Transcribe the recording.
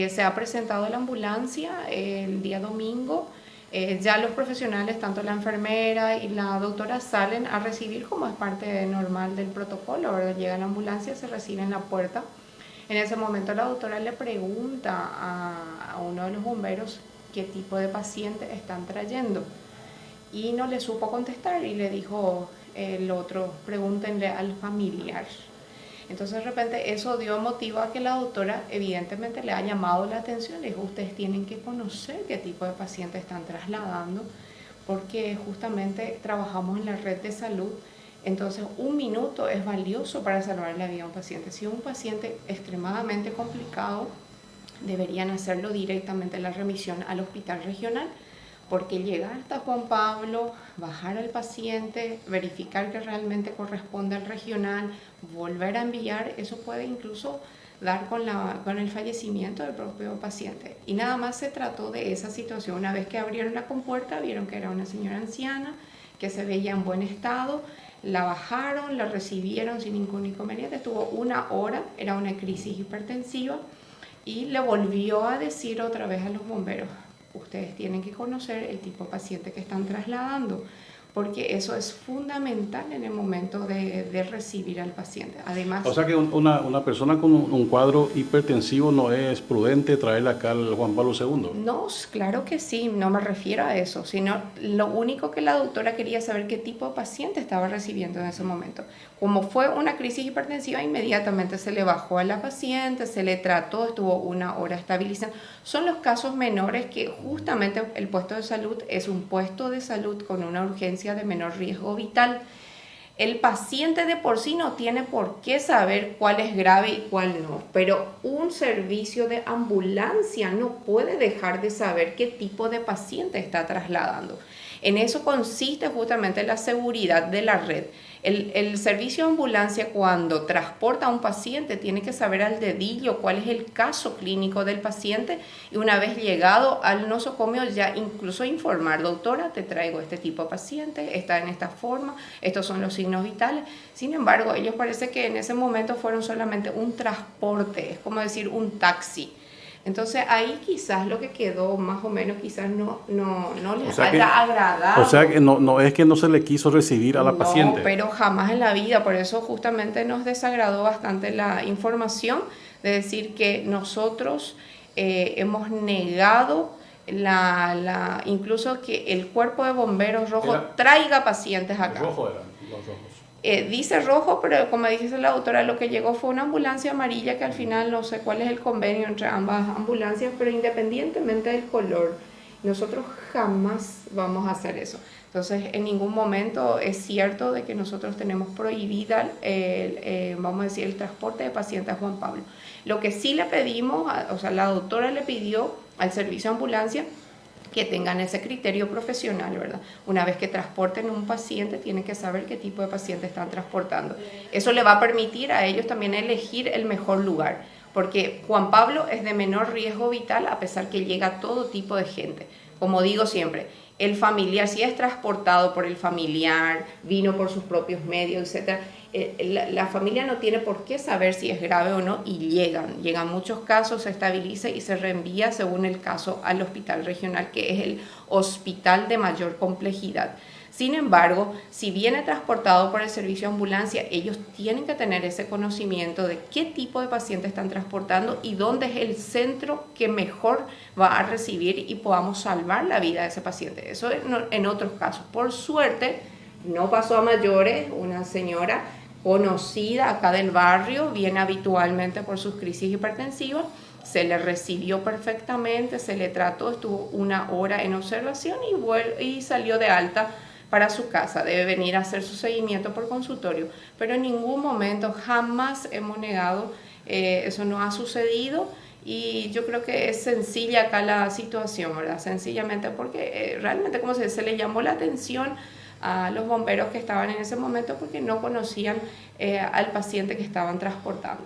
Se ha presentado la ambulancia el día domingo. Ya los profesionales, tanto la enfermera y la doctora, salen a recibir como es parte normal del protocolo, ¿verdad? Llega la ambulancia, se recibe en la puerta. En ese momento la doctora le pregunta a uno de los bomberos qué tipo de paciente están trayendo y no le supo contestar y le dijo el otro, pregúntenle al familiar. Entonces de repente eso dio motivo a que la doctora evidentemente le ha llamado la atención, le dijo, ustedes tienen que conocer qué tipo de paciente están trasladando, porque justamente trabajamos en la red de salud, entonces un minuto es valioso para salvar la vida a un paciente. Si es un paciente extremadamente complicado, deberían hacerlo directamente en la remisión al hospital regional, porque llegar hasta Juan Pablo, bajar al paciente, verificar que realmente corresponde al regional, volver a enviar, eso puede incluso dar con el fallecimiento del propio paciente. Y nada más se trató de esa situación. Una vez que abrieron la compuerta, vieron que era una señora anciana, que se veía en buen estado, la bajaron, la recibieron sin ningún inconveniente, estuvo 1 hora, era una crisis hipertensiva, y le volvió a decir otra vez a los bomberos, ustedes tienen que conocer el tipo de paciente que están trasladando, porque eso es fundamental en el momento de recibir al paciente. Además, o sea que una persona con un cuadro hipertensivo no es prudente traerla acá al Juan Pablo II. no, claro que sí, no me refiero a eso, sino lo único que la doctora quería saber qué tipo de paciente estaba recibiendo en ese momento. Como fue una crisis hipertensiva, inmediatamente se le bajó a la paciente, se le trató, estuvo 1 hora estabilizando. Son los casos menores que justamente el puesto de salud es un puesto de salud con una urgencia de menor riesgo vital. El paciente de por sí no tiene por qué saber cuál es grave y cuál no, pero un servicio de ambulancia no puede dejar de saber qué tipo de paciente está trasladando. En eso consiste justamente la seguridad de la red. El servicio de ambulancia, cuando transporta a un paciente, tiene que saber al dedillo cuál es el caso clínico del paciente, y una vez llegado al nosocomio ya incluso informar, doctora, te traigo este tipo de paciente, está en esta forma, estos son los signos vitales. Sin embargo, ellos parece que en ese momento fueron solamente un transporte, es como decir un taxi. Entonces ahí quizás lo que quedó más o menos quizás no les haya agradado. O sea que no es que no se le quiso recibir a la paciente. No, pero jamás en la vida. Por eso justamente nos desagradó bastante la información de decir que nosotros hemos negado incluso que el cuerpo de bomberos rojo traiga pacientes acá. Rojo eran los rojos. Dice rojo, pero como dice la doctora, lo que llegó fue una ambulancia amarilla, que al final no sé cuál es el convenio entre ambas ambulancias, pero independientemente del color, nosotros jamás vamos a hacer eso. Entonces, en ningún momento es cierto de que nosotros tenemos prohibida vamos a decir, el transporte de pacientes a Juan Pablo. Lo que sí le pedimos, o sea, la doctora le pidió al servicio de ambulancia que tengan ese criterio profesional, ¿verdad? Una vez que transporten un paciente, tienen que saber qué tipo de paciente están transportando. Eso le va a permitir a ellos también elegir el mejor lugar, porque Juan Pablo es de menor riesgo vital, a pesar que llega todo tipo de gente. Como digo siempre, el familiar, si es transportado por el familiar, vino por sus propios medios, etc., la familia no tiene por qué saber si es grave o no, y llegan muchos casos, se estabiliza y se reenvía según el caso al hospital regional, que es el hospital de mayor complejidad. Sin embargo, si viene transportado por el servicio de ambulancia, ellos tienen que tener ese conocimiento de qué tipo de paciente están transportando y dónde es el centro que mejor va a recibir y podamos salvar la vida de ese paciente. Eso en otros casos. Por suerte, no pasó a mayores. Una señora conocida acá del barrio, viene habitualmente por sus crisis hipertensivas, se le recibió perfectamente, se le trató, estuvo 1 hora en observación y salió de alta para su casa. Debe venir a hacer su seguimiento por consultorio, pero en ningún momento jamás hemos negado, eso no ha sucedido, y yo creo que es sencilla acá la situación, ¿verdad? Sencillamente porque realmente, como se le llamó la atención a los bomberos que estaban en ese momento, porque no conocían al paciente que estaban transportando.